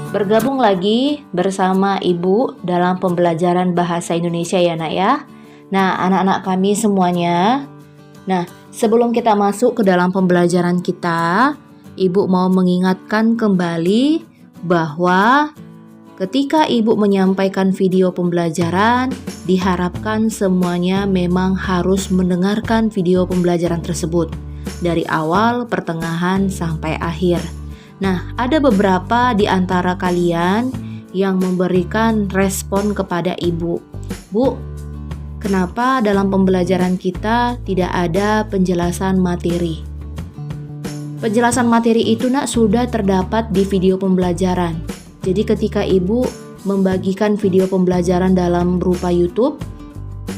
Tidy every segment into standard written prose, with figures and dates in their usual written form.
Bergabung lagi bersama Ibu dalam pembelajaran bahasa Indonesia ya nak ya. Nah anak-anak kami semuanya, sebelum kita masuk ke dalam pembelajaran kita, Ibu mau mengingatkan kembali bahwa ketika Ibu menyampaikan video pembelajaran, diharapkan semuanya memang harus mendengarkan video pembelajaran tersebut dari awal, pertengahan, sampai akhir. Nah, ada beberapa di antara kalian yang memberikan respon kepada Ibu. Bu, kenapa dalam pembelajaran kita tidak ada penjelasan materi? Penjelasan materi itu nak sudah terdapat di video pembelajaran. Jadi ketika Ibu membagikan video pembelajaran dalam berupa YouTube,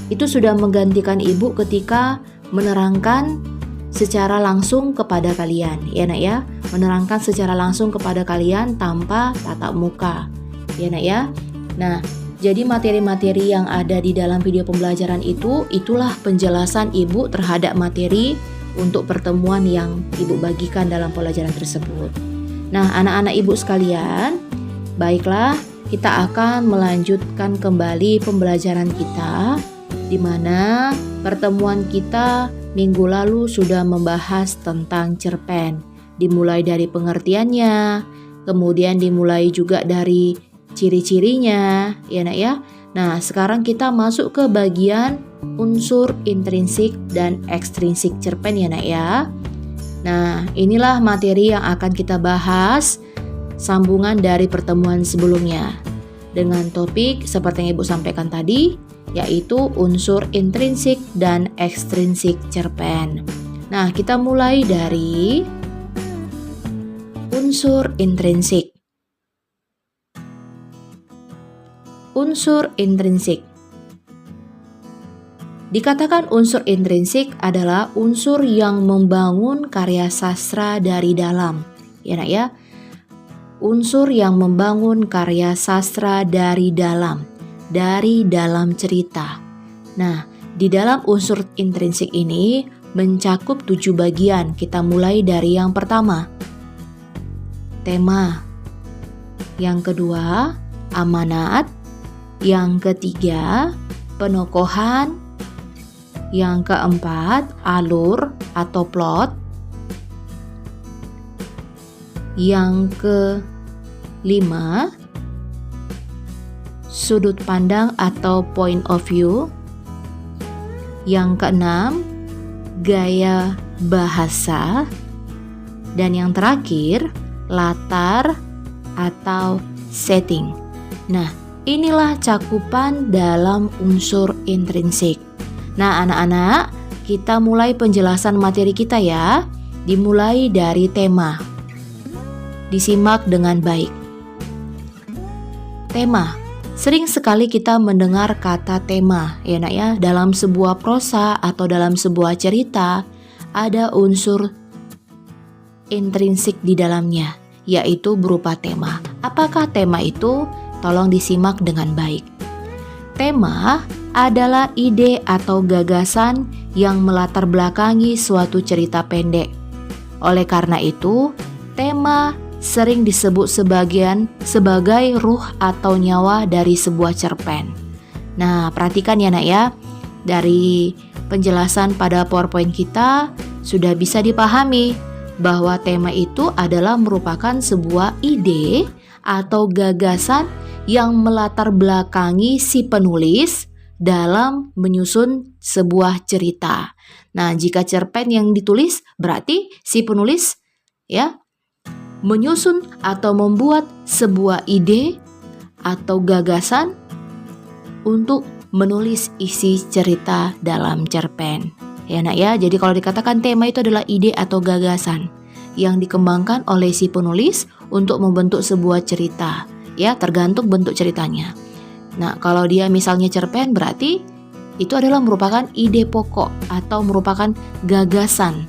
itu sudah menggantikan Ibu ketika menerangkan secara langsung kepada kalian, ya nak ya, menerangkan secara langsung kepada kalian tanpa tatap muka, ya nak ya. Nah, jadi materi-materi yang ada di dalam video pembelajaran itu, itulah penjelasan Ibu terhadap materi untuk pertemuan yang Ibu bagikan dalam pembelajaran tersebut. Nah, anak-anak Ibu sekalian, baiklah, kita akan melanjutkan kembali pembelajaran kita, di mana pertemuan kita minggu lalu sudah membahas tentang cerpen, dimulai dari pengertiannya, kemudian dimulai juga dari ciri-cirinya, ya nak ya. Nah, sekarang kita masuk ke bagian unsur intrinsik dan ekstrinsik cerpen ya nak ya. Nah, inilah materi yang akan kita bahas sambungan dari pertemuan sebelumnya dengan topik seperti yang Ibu sampaikan tadi, yaitu unsur intrinsik dan ekstrinsik cerpen. Nah, kita mulai dari unsur intrinsik. Unsur intrinsik. Dikatakan unsur intrinsik adalah unsur yang membangun karya sastra dari dalam. Ya nak ya? Unsur yang membangun karya sastra dari dalam cerita. Nah, di dalam unsur intrinsik ini mencakup 7 bagian. Kita mulai dari yang pertama, tema. Yang kedua, amanat. Yang ketiga, penokohan. Yang keempat, alur atau plot. Yang kelima, sudut pandang atau point of view. Yang keenam, gaya bahasa. Dan yang terakhir, latar atau setting. Nah, inilah cakupan dalam unsur intrinsik. Nah, anak-anak, kita mulai penjelasan materi kita ya. Dimulai dari tema. Disimak dengan baik. Tema. Sering sekali kita mendengar kata tema, ya nak ya, dalam sebuah prosa atau dalam sebuah cerita ada unsur intrinsik di dalamnya, yaitu berupa tema. Apakah tema itu? Tolong disimak dengan baik. Tema adalah ide atau gagasan yang melatar belakangi suatu cerita pendek. Oleh karena itu, tema sering disebut sebagai ruh atau nyawa dari sebuah cerpen. Nah, perhatikan ya nak ya, dari penjelasan pada PowerPoint kita sudah bisa dipahami bahwa tema itu adalah merupakan sebuah ide atau gagasan yang melatar belakangi si penulis dalam menyusun sebuah cerita. Nah, jika cerpen yang ditulis berarti si penulis ya menyusun atau membuat sebuah ide atau gagasan untuk menulis isi cerita dalam cerpen. Ya nak ya, jadi kalau dikatakan tema itu adalah ide atau gagasan yang dikembangkan oleh si penulis untuk membentuk sebuah cerita. Ya, tergantung bentuk ceritanya. Nah, kalau dia misalnya cerpen berarti itu adalah merupakan ide pokok atau merupakan gagasan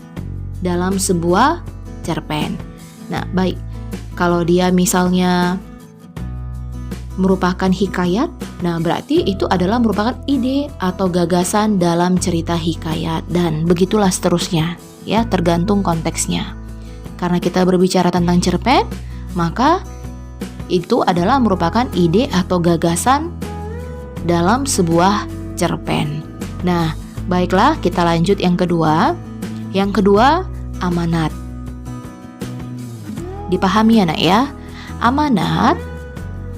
dalam sebuah cerpen. Nah, baik. Kalau dia misalnya merupakan hikayat, nah berarti itu adalah merupakan ide atau gagasan dalam cerita hikayat, dan begitulah seterusnya, ya, tergantung konteksnya. Karena kita berbicara tentang cerpen, maka itu adalah merupakan ide atau gagasan dalam sebuah cerpen. Nah, baiklah kita lanjut yang kedua. Yang kedua, amanat. Dipahami ya nak ya, amanat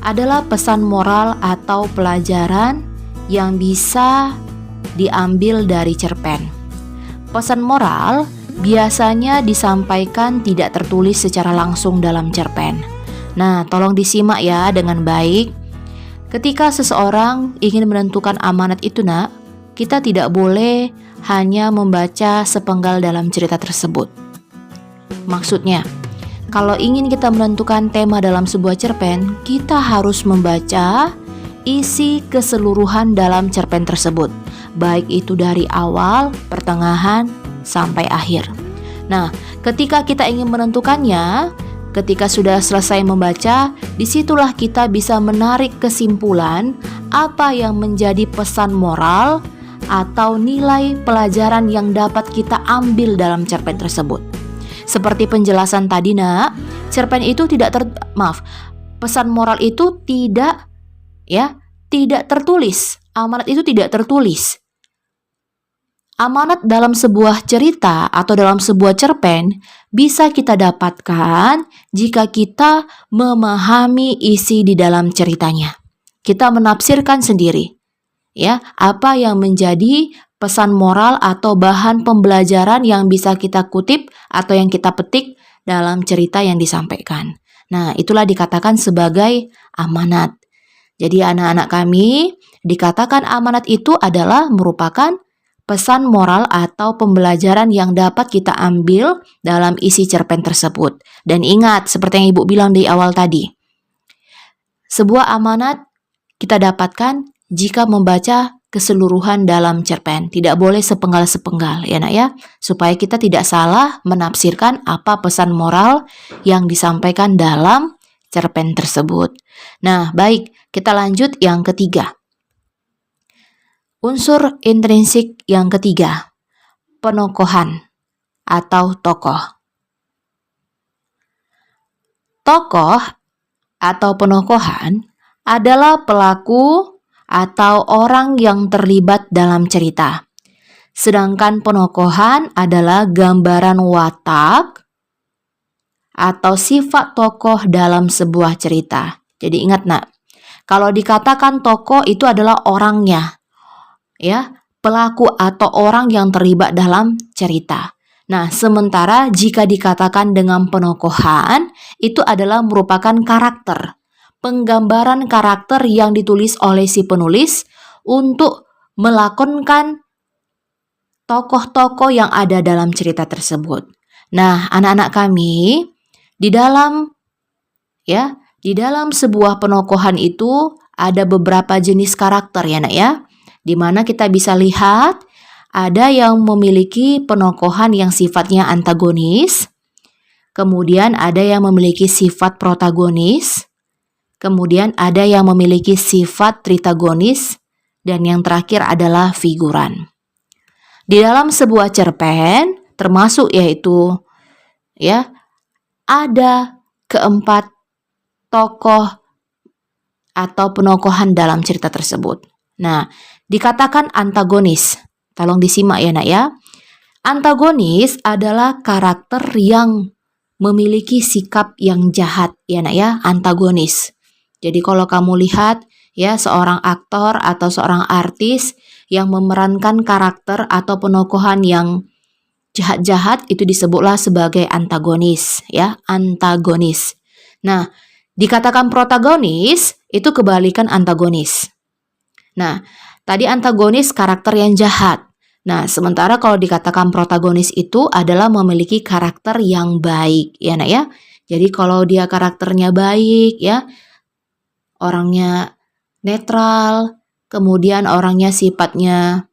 adalah pesan moral atau pelajaran yang bisa diambil dari cerpen. Pesan moral biasanya disampaikan tidak tertulis secara langsung dalam cerpen. Nah, tolong disimak ya dengan baik. Ketika seseorang ingin menentukan amanat itu nak, kita tidak boleh hanya membaca sepenggal dalam cerita tersebut. Maksudnya, kalau ingin kita menentukan tema dalam sebuah cerpen, kita harus membaca isi keseluruhan dalam cerpen tersebut, baik itu dari awal, pertengahan, sampai akhir. Nah, ketika kita ingin menentukannya, ketika sudah selesai membaca, disitulah kita bisa menarik kesimpulan apa yang menjadi pesan moral atau nilai pelajaran yang dapat kita ambil dalam cerpen tersebut. Seperti penjelasan tadi nak, cerpen itu pesan moral itu tidak tertulis. Amanat itu tidak tertulis. Amanat dalam sebuah cerita atau dalam sebuah cerpen bisa kita dapatkan jika kita memahami isi di dalam ceritanya. Kita menafsirkan sendiri, ya, apa yang menjadi pesan moral atau bahan pembelajaran yang bisa kita kutip atau yang kita petik dalam cerita yang disampaikan. Nah, itulah dikatakan sebagai amanat. Jadi anak-anak kami, dikatakan amanat itu adalah merupakan pesan moral atau pembelajaran yang dapat kita ambil dalam isi cerpen tersebut. Dan ingat, seperti yang Ibu bilang di awal tadi, sebuah amanat kita dapatkan jika membaca keseluruhan dalam cerpen. Tidak boleh sepenggal-sepenggal ya nak ya, supaya kita tidak salah menafsirkan apa pesan moral yang disampaikan dalam cerpen tersebut. Nah, baik, kita lanjut yang ketiga. Unsur intrinsik yang ketiga, penokohan atau tokoh. Tokoh atau penokohan adalah pelaku atau orang yang terlibat dalam cerita. Sedangkan penokohan adalah gambaran watak atau sifat tokoh dalam sebuah cerita. Jadi ingat nak, kalau dikatakan tokoh itu adalah orangnya, ya, pelaku atau orang yang terlibat dalam cerita. Nah, sementara jika dikatakan dengan penokohan, itu adalah merupakan karakter, penggambaran karakter yang ditulis oleh si penulis untuk melakonkan tokoh-tokoh yang ada dalam cerita tersebut. Nah, anak-anak kami, di dalam sebuah penokohan itu ada beberapa jenis karakter ya nak ya, di mana kita bisa lihat ada yang memiliki penokohan yang sifatnya antagonis, kemudian ada yang memiliki sifat protagonis, kemudian ada yang memiliki sifat tritagonis, dan yang terakhir adalah figuran. Di dalam sebuah cerpen termasuk yaitu ya, ada keempat tokoh atau penokohan dalam cerita tersebut. Nah, dikatakan antagonis. Tolong disimak ya nak ya. Antagonis adalah karakter yang memiliki sikap yang jahat ya nak ya, antagonis. Jadi kalau kamu lihat ya seorang aktor atau seorang artis yang memerankan karakter atau penokohan yang jahat-jahat, itu disebutlah sebagai antagonis ya, antagonis. Nah, dikatakan protagonis itu kebalikan antagonis. Nah, tadi antagonis karakter yang jahat. Nah, sementara kalau dikatakan protagonis itu adalah memiliki karakter yang baik ya nak ya. Jadi kalau dia karakternya baik ya, orangnya netral, kemudian orangnya sifatnya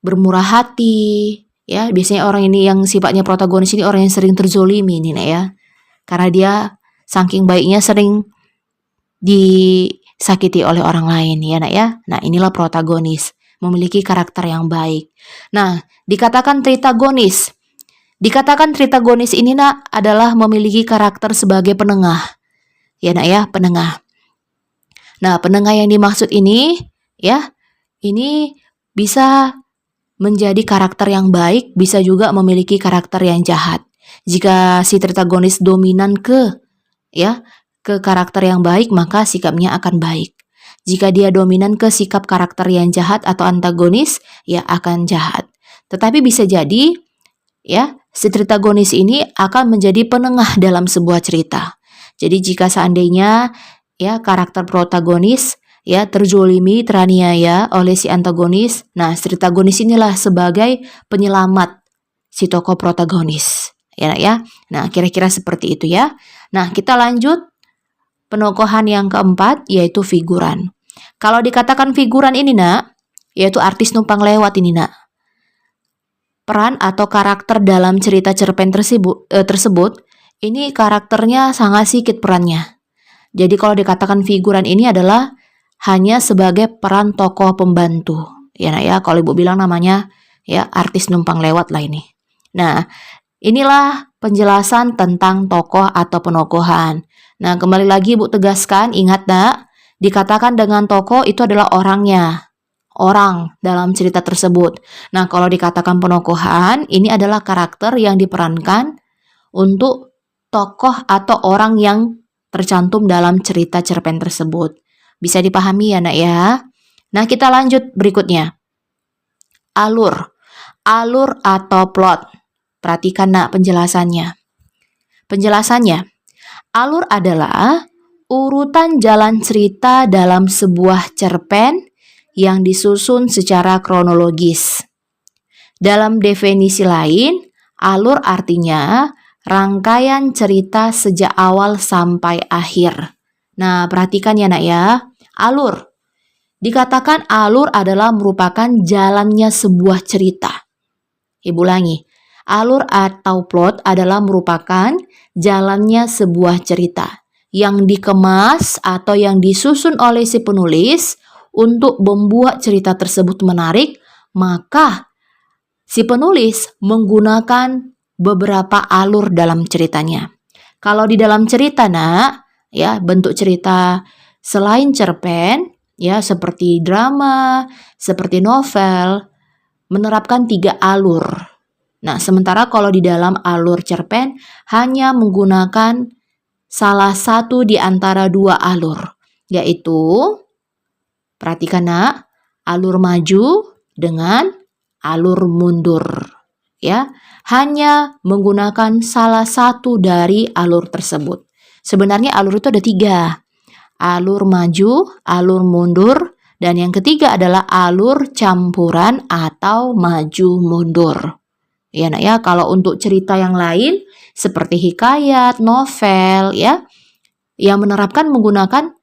bermurah hati, ya biasanya orang ini yang sifatnya protagonis ini orang yang sering terzolimi nih nak ya, karena dia saking baiknya sering disakiti oleh orang lain ya nak ya. Nah inilah protagonis, memiliki karakter yang baik. Nah dikatakan tritagonis. Dikatakan tritagonis ini nak adalah memiliki karakter sebagai penengah. Ya nak ya, penengah. Nah, penengah yang dimaksud ini ya, ini bisa menjadi karakter yang baik, bisa juga memiliki karakter yang jahat. Jika si protagonis dominan ke karakter yang baik, maka sikapnya akan baik. Jika dia dominan ke sikap karakter yang jahat atau antagonis, ya akan jahat. Tetapi bisa jadi ya, si protagonis ini akan menjadi penengah dalam sebuah cerita. Jadi jika seandainya ya karakter protagonis ya terzolimi, teraniaya oleh si antagonis, nah si protagonis inilah sebagai penyelamat si tokoh protagonis. Ya, ya. Nah, kira-kira seperti itu ya. Nah, kita lanjut penokohan yang keempat, yaitu figuran. Kalau dikatakan figuran ini nak, yaitu artis numpang lewat ini nak. Peran atau karakter dalam cerita cerpen tersebut, ini karakternya sangat sedikit perannya. Jadi kalau dikatakan figuran ini adalah hanya sebagai peran tokoh pembantu. Ya nak ya, kalau ibu bilang namanya ya artis numpang lewat lah ini. Nah, inilah penjelasan tentang tokoh atau penokohan. Nah, kembali lagi ibu tegaskan, ingat nak, dikatakan dengan tokoh itu adalah orangnya. Orang dalam cerita tersebut. Nah, kalau dikatakan penokohan, ini adalah karakter yang diperankan untuk tokoh atau orang yang tercantum dalam cerita cerpen tersebut. Bisa dipahami ya nak ya? Nah, kita lanjut berikutnya. Alur. Alur atau plot. Perhatikan nak penjelasannya. Penjelasannya, alur adalah urutan jalan cerita dalam sebuah cerpen yang disusun secara kronologis. Dalam definisi lain, alur artinya rangkaian cerita sejak awal sampai akhir. Nah, perhatikan ya nak ya, alur. Dikatakan alur adalah merupakan jalannya sebuah cerita. Ibu ulangi, alur atau plot adalah merupakan jalannya sebuah cerita yang dikemas atau yang disusun oleh si penulis untuk membuat cerita tersebut menarik, maka si penulis menggunakan beberapa alur dalam ceritanya. Kalau di dalam cerita nak, ya bentuk cerita selain cerpen, ya seperti drama, seperti novel, menerapkan 3 alur. Nah, sementara kalau di dalam alur cerpen hanya menggunakan salah satu di antara 2 alur, yaitu perhatikan nak, alur maju dengan alur mundur. Ya, hanya menggunakan salah satu dari alur tersebut. Sebenarnya alur itu ada 3. Alur maju, alur mundur, dan yang ketiga adalah alur campuran atau maju mundur. Ya nak ya, kalau untuk cerita yang lain seperti hikayat, novel ya, yang menerapkan menggunakan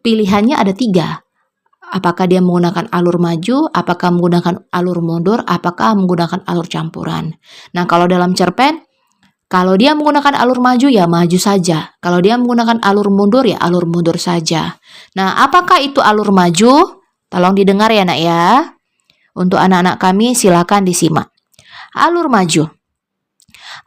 pilihannya ada 3. Apakah dia menggunakan alur maju, apakah menggunakan alur mundur, apakah menggunakan alur campuran. Nah, kalau dalam cerpen, kalau dia menggunakan alur maju ya maju saja. Kalau dia menggunakan alur mundur ya alur mundur saja. Nah, apakah itu alur maju? Tolong didengar ya nak ya. Untuk anak-anak kami silakan disimak. Alur maju.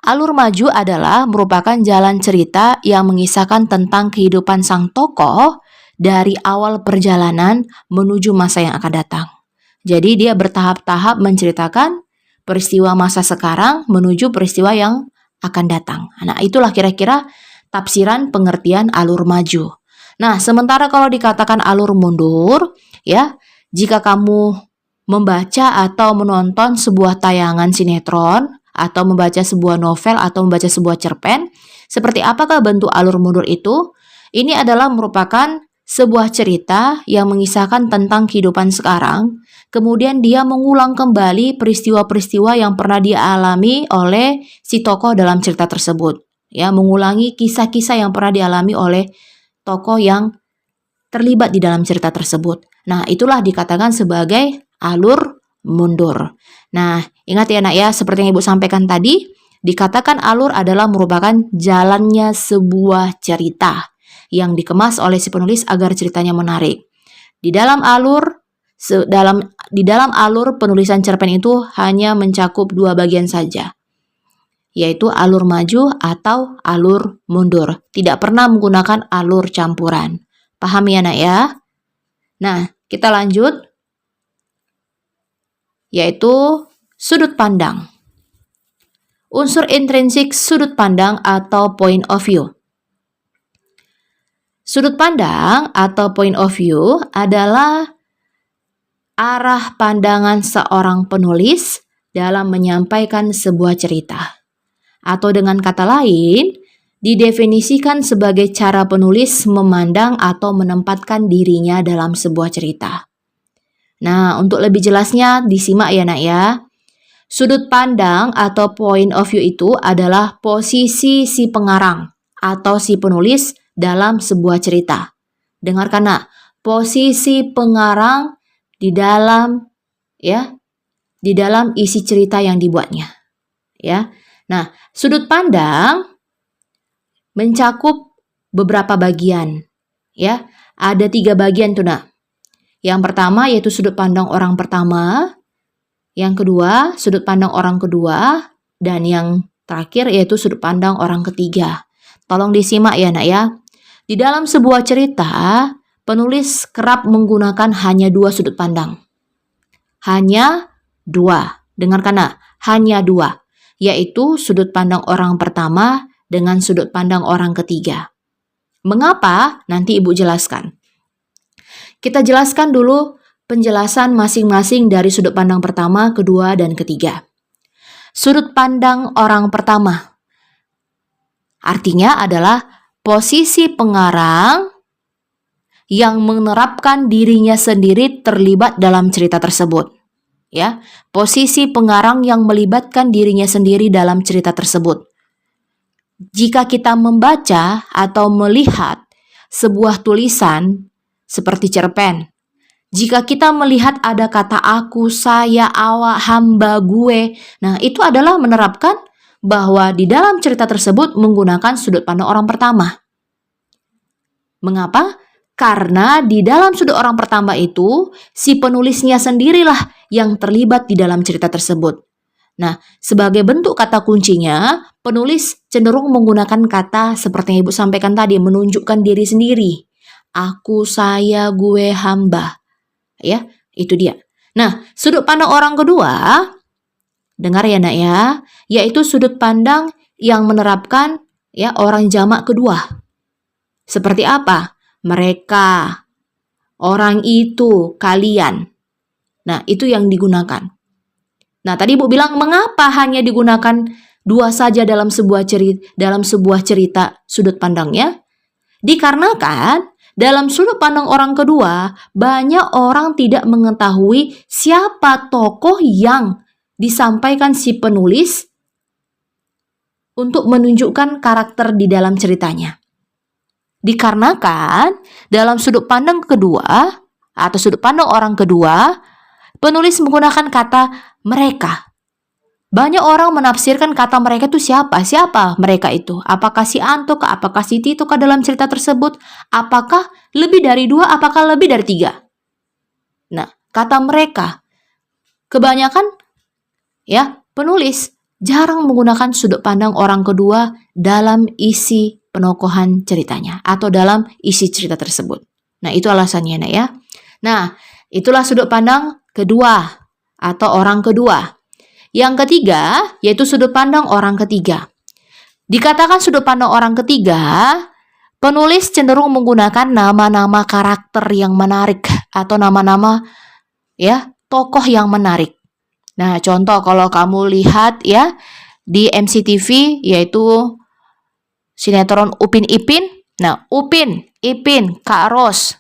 Alur maju adalah merupakan jalan cerita yang mengisahkan tentang kehidupan sang tokoh dari awal perjalanan menuju masa yang akan datang. Jadi dia bertahap-tahap menceritakan peristiwa masa sekarang menuju peristiwa yang akan datang. Nah, itulah kira-kira tafsiran pengertian alur maju. Nah, sementara kalau dikatakan alur mundur, ya, jika kamu membaca atau menonton sebuah tayangan sinetron, atau membaca sebuah novel, atau membaca sebuah cerpen, seperti apakah bentuk alur mundur itu? Ini adalah merupakan sebuah cerita yang mengisahkan tentang kehidupan sekarang, kemudian dia mengulang kembali peristiwa-peristiwa yang pernah dia alami oleh si tokoh dalam cerita tersebut. Ya, mengulangi kisah-kisah yang pernah dialami oleh tokoh yang terlibat di dalam cerita tersebut. Nah, itulah dikatakan sebagai alur mundur. Nah, ingat ya nak ya, seperti yang Ibu sampaikan tadi, dikatakan alur adalah merupakan jalannya sebuah cerita yang dikemas oleh si penulis agar ceritanya menarik. Di dalam alur penulisan cerpen itu hanya mencakup 2 bagian saja. yaitu alur maju atau alur mundur. Tidak pernah menggunakan alur campuran. Paham ya nak ya? Nah, kita lanjut, yaitu sudut pandang. Unsur intrinsik sudut pandang atau point of view. Sudut pandang atau point of view adalah arah pandangan seorang penulis dalam menyampaikan sebuah cerita. Atau dengan kata lain, didefinisikan sebagai cara penulis memandang atau menempatkan dirinya dalam sebuah cerita. Nah, untuk lebih jelasnya disimak ya nak ya. Sudut pandang atau point of view itu adalah posisi si pengarang atau si penulis dalam sebuah cerita. Dengarkan nak, posisi pengarang di dalam isi cerita yang dibuatnya. Ya. Nah, sudut pandang mencakup beberapa bagian. Ya, ada 3 bagian tuh nak. Yang pertama yaitu sudut pandang orang pertama. Yang kedua, sudut pandang orang kedua, dan yang terakhir yaitu sudut pandang orang ketiga. Tolong disimak ya nak ya. Di dalam sebuah cerita, penulis kerap menggunakan hanya 2 sudut pandang. Hanya 2. Dengarkan nak, hanya 2. Yaitu sudut pandang orang pertama dengan sudut pandang orang ketiga. Mengapa? Nanti Ibu jelaskan. Kita jelaskan dulu penjelasan masing-masing dari sudut pandang pertama, kedua, dan ketiga. Sudut pandang orang pertama artinya adalah posisi pengarang yang menerapkan dirinya sendiri terlibat dalam cerita tersebut. Ya, posisi pengarang yang melibatkan dirinya sendiri dalam cerita tersebut. Jika kita membaca atau melihat sebuah tulisan seperti cerpen, jika kita melihat ada kata aku, saya, awak, hamba, gue, nah itu adalah menerapkan bahwa di dalam cerita tersebut menggunakan sudut pandang orang pertama. Mengapa? Karena di dalam sudut orang pertama itu, si penulisnya sendirilah yang terlibat di dalam cerita tersebut. Nah, sebagai bentuk kata kuncinya, penulis cenderung menggunakan kata seperti yang Ibu sampaikan tadi, menunjukkan diri sendiri. Aku, saya, gue, hamba. Ya, itu dia. Nah, sudut pandang orang kedua, dengar ya nak ya, yaitu sudut pandang yang menerapkan ya orang jamak kedua. Seperti apa? Mereka, orang itu, kalian. Nah, itu yang digunakan. Nah, tadi Ibu bilang mengapa hanya digunakan 2 saja dalam sebuah cerita sudut pandangnya? Dikarenakan dalam sudut pandang orang kedua, banyak orang tidak mengetahui siapa tokoh yang disampaikan si penulis untuk menunjukkan karakter di dalam ceritanya. Dikarenakan dalam sudut pandang kedua atau sudut pandang orang kedua, penulis menggunakan kata mereka. Banyak orang menafsirkan kata mereka itu siapa? Siapa mereka itu? Apakah si Anto kah? Apakah si Tito kah dalam cerita tersebut? Apakah lebih dari 2? Apakah lebih dari 3? Nah, kata mereka. Kebanyakan ya penulis jarang menggunakan sudut pandang orang kedua dalam isi penokohan ceritanya atau dalam isi cerita tersebut. Nah, itu alasannya nak ya. Nah, itulah sudut pandang kedua atau orang kedua. Yang ketiga, yaitu sudut pandang orang ketiga. Dikatakan sudut pandang orang ketiga, penulis cenderung menggunakan nama-nama karakter yang menarik atau nama-nama ya tokoh yang menarik. Nah, contoh kalau kamu lihat ya di MCTV yaitu sinetron Upin Ipin. Nah, Upin, Ipin, Kak Ros,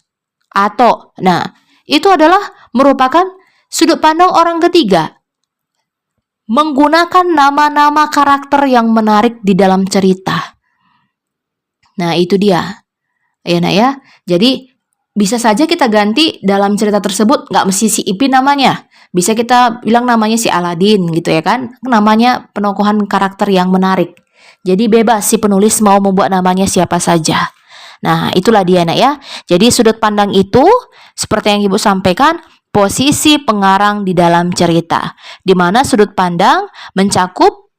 Ato. Nah, itu adalah merupakan sudut pandang orang ketiga. Menggunakan nama-nama karakter yang menarik di dalam cerita. Nah, itu dia. Ya, nak ya. Jadi, bisa saja kita ganti dalam cerita tersebut, nggak mesti si Ipin namanya. Bisa kita bilang namanya si Aladin gitu ya kan. Namanya penokohan karakter yang menarik. Jadi, bebas si penulis mau membuat namanya siapa saja. Nah, itulah dia, nak ya. Jadi, sudut pandang itu, seperti yang Ibu sampaikan, posisi pengarang di dalam cerita, di mana sudut pandang mencakup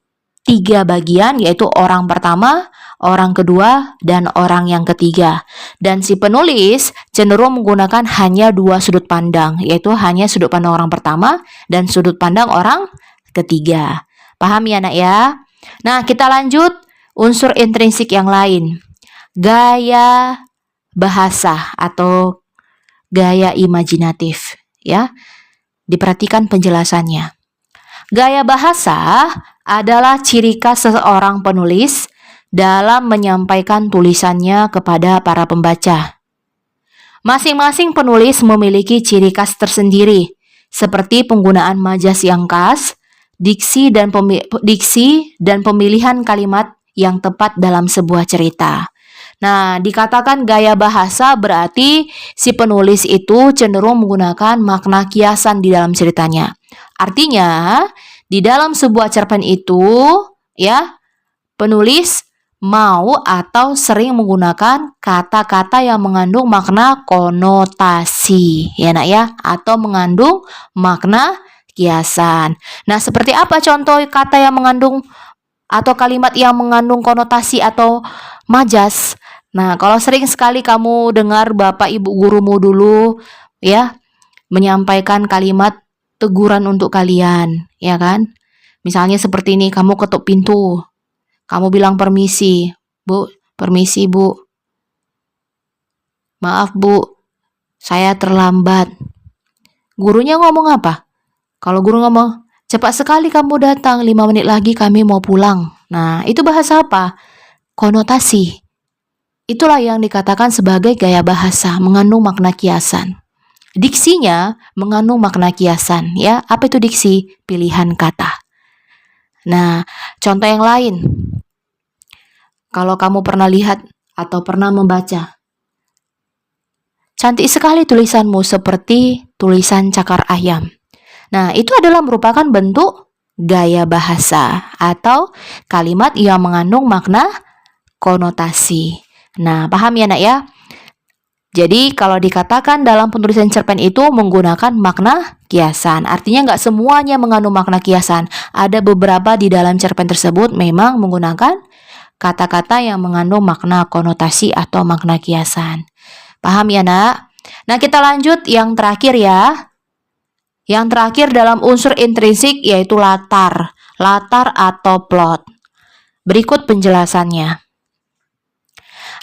3 bagian, yaitu orang pertama, orang kedua, dan orang yang ketiga. Dan si penulis cenderung menggunakan hanya 2 sudut pandang, yaitu hanya sudut pandang orang pertama dan sudut pandang orang ketiga. Paham ya nak ya? Nah, kita lanjut unsur intrinsik yang lain. Gaya bahasa atau gaya imajinatif, ya. Diperhatikan penjelasannya. Gaya bahasa adalah ciri khas seseorang penulis dalam menyampaikan tulisannya kepada para pembaca. Masing-masing penulis memiliki ciri khas tersendiri, seperti penggunaan majas yang khas, diksi dan pemilihan kalimat yang tepat dalam sebuah cerita. Nah, dikatakan gaya bahasa berarti si penulis itu cenderung menggunakan makna kiasan di dalam ceritanya. Artinya, di dalam sebuah cerpen itu, ya, penulis mau atau sering menggunakan kata-kata yang mengandung makna konotasi, ya nak ya, atau mengandung makna kiasan. Nah, seperti apa contoh kata yang mengandung atau kalimat yang mengandung konotasi atau majas? Nah, kalau sering sekali kamu dengar bapak ibu gurumu dulu, ya, menyampaikan kalimat teguran untuk kalian, ya kan? Misalnya seperti ini, kamu ketuk pintu. Kamu bilang permisi, Bu, permisi Bu. Maaf Bu, saya terlambat. Gurunya ngomong apa? Kalau guru ngomong, cepat sekali kamu datang, 5 menit lagi kami mau pulang. Nah, itu bahasa apa? Konotasi. Itulah yang dikatakan sebagai gaya bahasa, mengandung makna kiasan. Diksinya mengandung makna kiasan, ya. Apa itu diksi? Pilihan kata. Nah, contoh yang lain. Kalau kamu pernah lihat atau pernah membaca, cantik sekali tulisanmu seperti tulisan cakar ayam. Nah, itu adalah merupakan bentuk gaya bahasa atau kalimat yang mengandung makna konotasi. Nah, paham ya nak ya? Jadi, kalau dikatakan dalam penulisan cerpen itu menggunakan makna kiasan, artinya nggak semuanya mengandung makna kiasan. Ada beberapa di dalam cerpen tersebut memang menggunakan kata-kata yang mengandung makna konotasi atau makna kiasan. Paham ya nak? Nah, kita lanjut yang terakhir ya. Yang terakhir dalam unsur intrinsik yaitu latar. Latar atau plot. Berikut penjelasannya.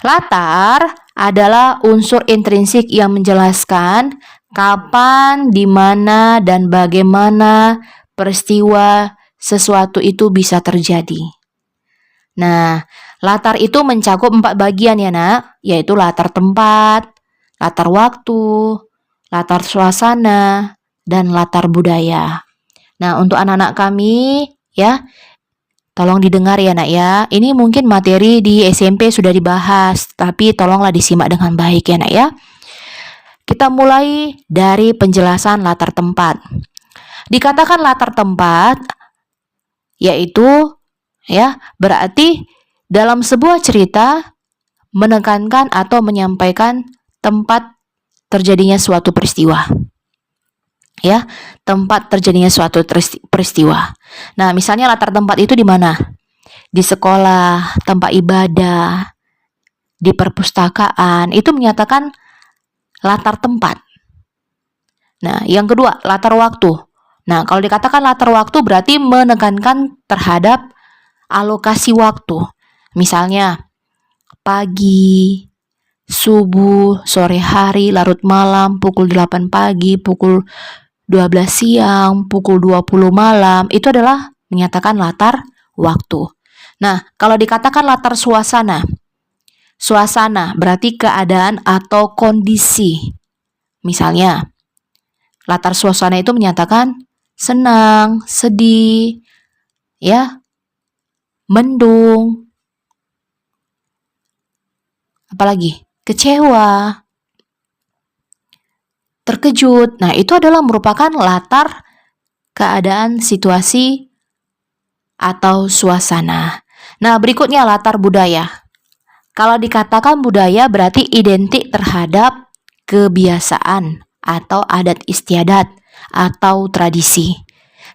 Latar adalah unsur intrinsik yang menjelaskan kapan, di mana, dan bagaimana peristiwa sesuatu itu bisa terjadi. Nah, latar itu mencakup 4 bagian ya nak, yaitu latar tempat, latar waktu, latar suasana, dan latar budaya. Nah, untuk anak-anak kami ya, tolong didengar ya nak ya. Ini mungkin materi di SMP sudah dibahas, tapi tolonglah disimak dengan baik ya nak ya. Kita mulai dari penjelasan latar tempat. Dikatakan latar tempat yaitu ya, berarti dalam sebuah cerita menekankan atau menyampaikan tempat terjadinya suatu peristiwa. Ya, tempat terjadinya suatu peristiwa. Nah, misalnya latar tempat itu di mana? Di sekolah, tempat ibadah, di perpustakaan, itu menyatakan latar tempat. Nah, yang kedua, latar waktu. Nah, kalau dikatakan latar waktu berarti menekankan terhadap alokasi waktu. Misalnya, pagi, subuh, sore hari, larut malam, pukul 8 pagi, pukul 12 siang, pukul 20 malam, itu adalah menyatakan latar waktu. Nah, kalau dikatakan latar suasana, suasana berarti keadaan atau kondisi. Misalnya, latar suasana itu menyatakan senang, sedih, ya, mendung, apalagi kecewa, terkejut. Nah, itu adalah merupakan latar keadaan situasi atau suasana. Nah, berikutnya latar budaya. Kalau dikatakan budaya berarti identik terhadap kebiasaan atau adat istiadat atau tradisi.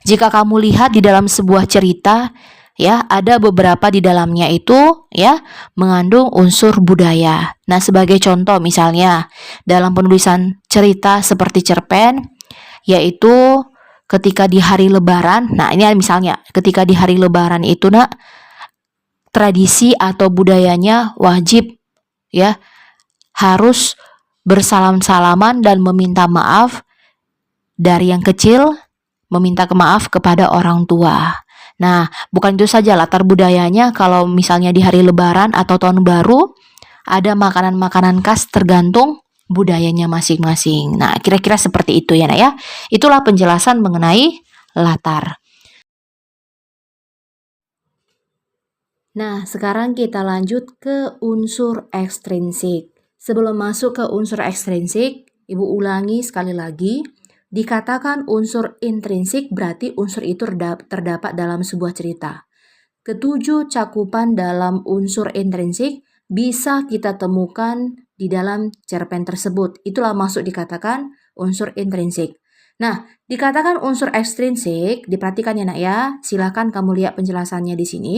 Jika kamu lihat di dalam sebuah cerita, ya, ada beberapa di dalamnya itu ya mengandung unsur budaya. Nah, sebagai contoh misalnya dalam penulisan cerita seperti cerpen, yaitu ketika di hari Lebaran. Nah, ini misalnya ketika di hari Lebaran itu, Nak, tradisi atau budayanya wajib ya harus bersalam-salaman dan meminta maaf dari yang kecil, meminta maaf kepada orang tua. Nah, bukan itu saja latar budayanya, kalau misalnya di hari Lebaran atau Tahun Baru, ada makanan-makanan khas tergantung budayanya masing-masing. Nah, kira-kira seperti itu ya, Nak ya. Itulah penjelasan mengenai latar. Nah, sekarang kita lanjut ke unsur ekstrinsik. Sebelum masuk ke unsur ekstrinsik, Ibu ulangi sekali lagi. Dikatakan unsur intrinsik berarti unsur itu terdapat dalam sebuah cerita. Ketujuh cakupan dalam unsur intrinsik bisa kita temukan di dalam cerpen tersebut. Itulah maksud dikatakan unsur intrinsik. Nah, dikatakan unsur ekstrinsik, diperhatikan ya, Nak ya. Silakan kamu lihat penjelasannya di sini.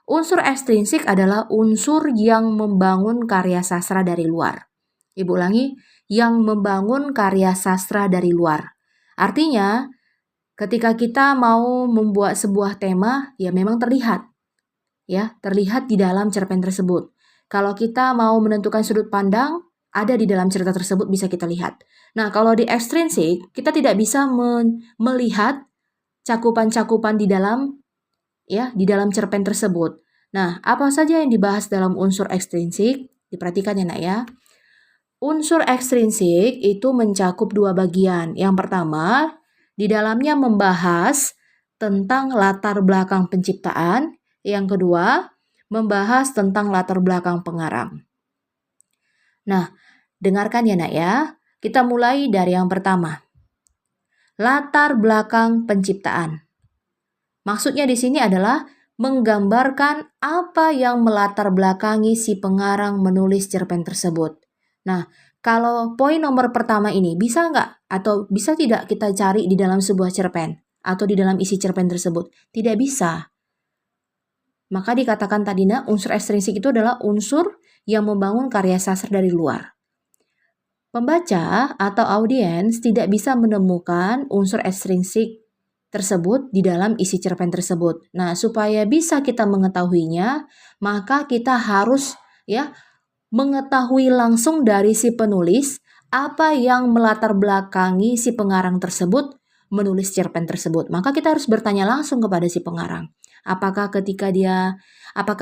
Unsur ekstrinsik adalah unsur yang membangun karya sastra dari luar. Ibu ulangi, yang membangun karya sastra dari luar. Artinya, ketika kita mau membuat sebuah tema, ya memang terlihat. Ya, terlihat di dalam cerpen tersebut. Kalau kita mau menentukan sudut pandang, ada di dalam cerita tersebut bisa kita lihat. Nah, kalau di ekstrinsik, kita tidak bisa melihat cakupan-cakupan di dalam cerpen tersebut. Nah, apa saja yang dibahas dalam unsur ekstrinsik? Diperhatikan ya, Nak ya. Unsur ekstrinsik itu mencakup dua bagian. Yang pertama, di dalamnya membahas tentang latar belakang penciptaan. Yang kedua, membahas tentang latar belakang pengarang. Nah, dengarkan ya, Nak ya. Kita mulai dari yang pertama. Latar belakang penciptaan. Maksudnya di sini adalah menggambarkan apa yang melatar belakangi si pengarang menulis cerpen tersebut. Nah, kalau poin nomor pertama ini bisa nggak atau bisa tidak kita cari di dalam sebuah cerpen atau di dalam isi cerpen tersebut? Tidak bisa. Maka dikatakan tadi, Nak, unsur ekstrinsik itu adalah unsur yang membangun karya sastra dari luar. Pembaca atau audiens tidak bisa menemukan unsur ekstrinsik tersebut di dalam isi cerpen tersebut. Nah, supaya bisa kita mengetahuinya, maka kita harus mengetahui langsung dari si penulis apa yang melatar belakangi si pengarang tersebut menulis cerpen tersebut. Maka kita harus bertanya langsung kepada si pengarang. Apakah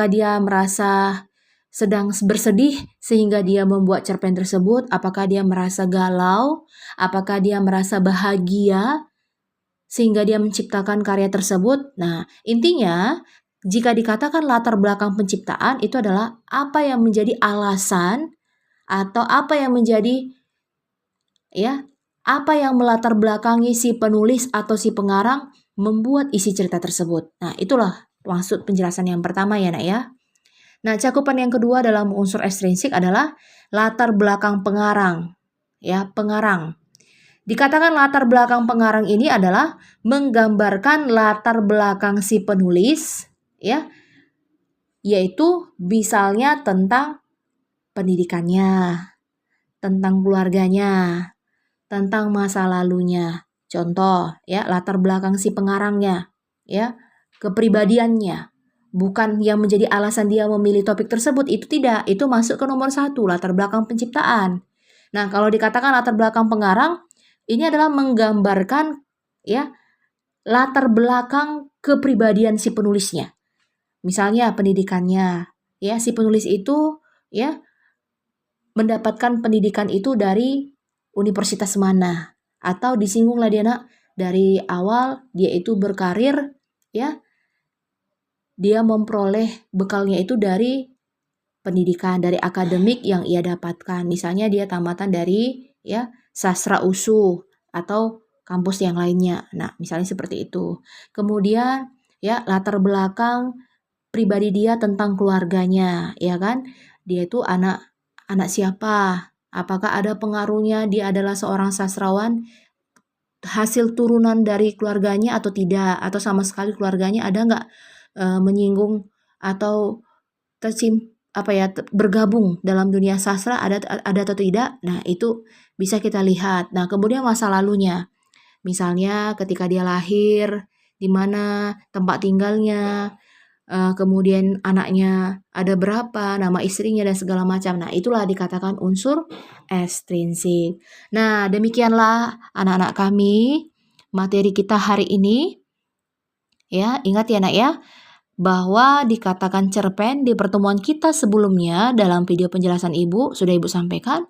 dia merasa sedang bersedih sehingga dia membuat cerpen tersebut? Apakah dia merasa galau? Apakah dia merasa bahagia sehingga dia menciptakan karya tersebut? Nah, intinya jika dikatakan latar belakang penciptaan itu adalah apa yang menjadi alasan atau apa yang menjadi apa yang melatar belakangi si penulis atau si pengarang membuat isi cerita tersebut. Nah, itulah maksud penjelasan yang pertama ya, Nak ya. Nah, cakupan yang kedua dalam unsur ekstrinsik adalah latar belakang pengarang. Ya, pengarang. Dikatakan latar belakang pengarang ini adalah menggambarkan latar belakang si penulis, yaitu misalnya tentang pendidikannya, tentang keluarganya, tentang masa lalunya. Contoh, latar belakang si pengarangnya, kepribadiannya. Bukan yang menjadi alasan dia memilih topik tersebut, itu tidak. Itu masuk ke nomor 1, latar belakang penciptaan. Nah, kalau dikatakan latar belakang pengarang, ini adalah menggambarkan latar belakang kepribadian si penulisnya. Misalnya pendidikannya, si penulis itu mendapatkan pendidikan itu dari universitas mana, atau disinggunglah dia, Nak, dari awal dia itu berkarir, dia memperoleh bekalnya itu dari pendidikan, dari akademik yang ia dapatkan. Misalnya dia tamatan dari sastra USU atau kampus yang lainnya. Nah, misalnya seperti itu. Kemudian latar belakang pribadi dia tentang keluarganya, ya kan? Dia itu anak siapa? Apakah ada pengaruhnya dia adalah seorang sastrawan? Hasil turunan dari keluarganya atau tidak? Atau sama sekali keluarganya ada nggak menyinggung atau bergabung dalam dunia sastra ada atau tidak. Nah, itu bisa kita lihat. Nah, kemudian masa lalunya. Misalnya ketika dia lahir, di mana tempat tinggalnya, kemudian anaknya ada berapa, nama istrinya dan segala macam. Nah, itulah dikatakan unsur ekstrinsik. Nah, demikianlah anak-anak kami materi kita hari ini. Ya, ingat ya, Nak ya, bahwa dikatakan cerpen di pertemuan kita sebelumnya dalam video penjelasan Ibu sudah Ibu sampaikan,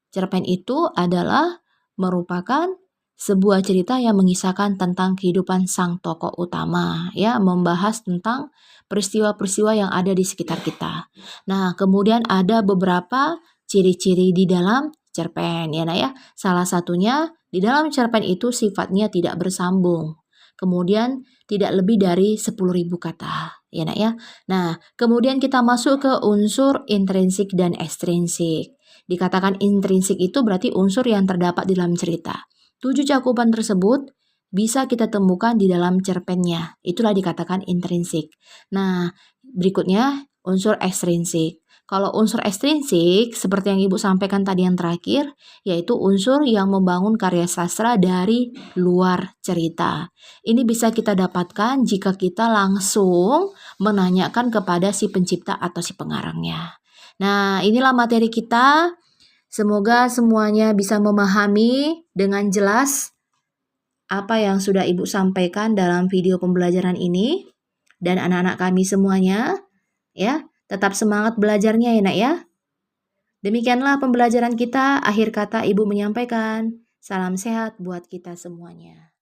cerpen itu adalah merupakan sebuah cerita yang mengisahkan tentang kehidupan sang tokoh utama, ya, membahas tentang peristiwa-peristiwa yang ada di sekitar kita. Nah, kemudian ada beberapa ciri-ciri di dalam cerpen, ya, Nak ya. Salah satunya di dalam cerpen itu sifatnya tidak bersambung. Kemudian tidak lebih dari 10.000 kata, ya, Nak ya. Nah, kemudian kita masuk ke unsur intrinsik dan ekstrinsik. Dikatakan intrinsik itu berarti unsur yang terdapat di dalam cerita. 7 cakupan tersebut bisa kita temukan di dalam cerpennya. Itulah dikatakan intrinsik. Nah, berikutnya unsur ekstrinsik. Kalau unsur ekstrinsik, seperti yang Ibu sampaikan tadi yang terakhir, yaitu unsur yang membangun karya sastra dari luar cerita. Ini bisa kita dapatkan jika kita langsung menanyakan kepada si pencipta atau si pengarangnya. Nah, inilah materi kita. Semoga semuanya bisa memahami dengan jelas apa yang sudah Ibu sampaikan dalam video pembelajaran ini. Dan anak-anak kami semuanya, ya, tetap semangat belajarnya ya, Nak ya. Demikianlah pembelajaran kita. Akhir kata Ibu menyampaikan, salam sehat buat kita semuanya.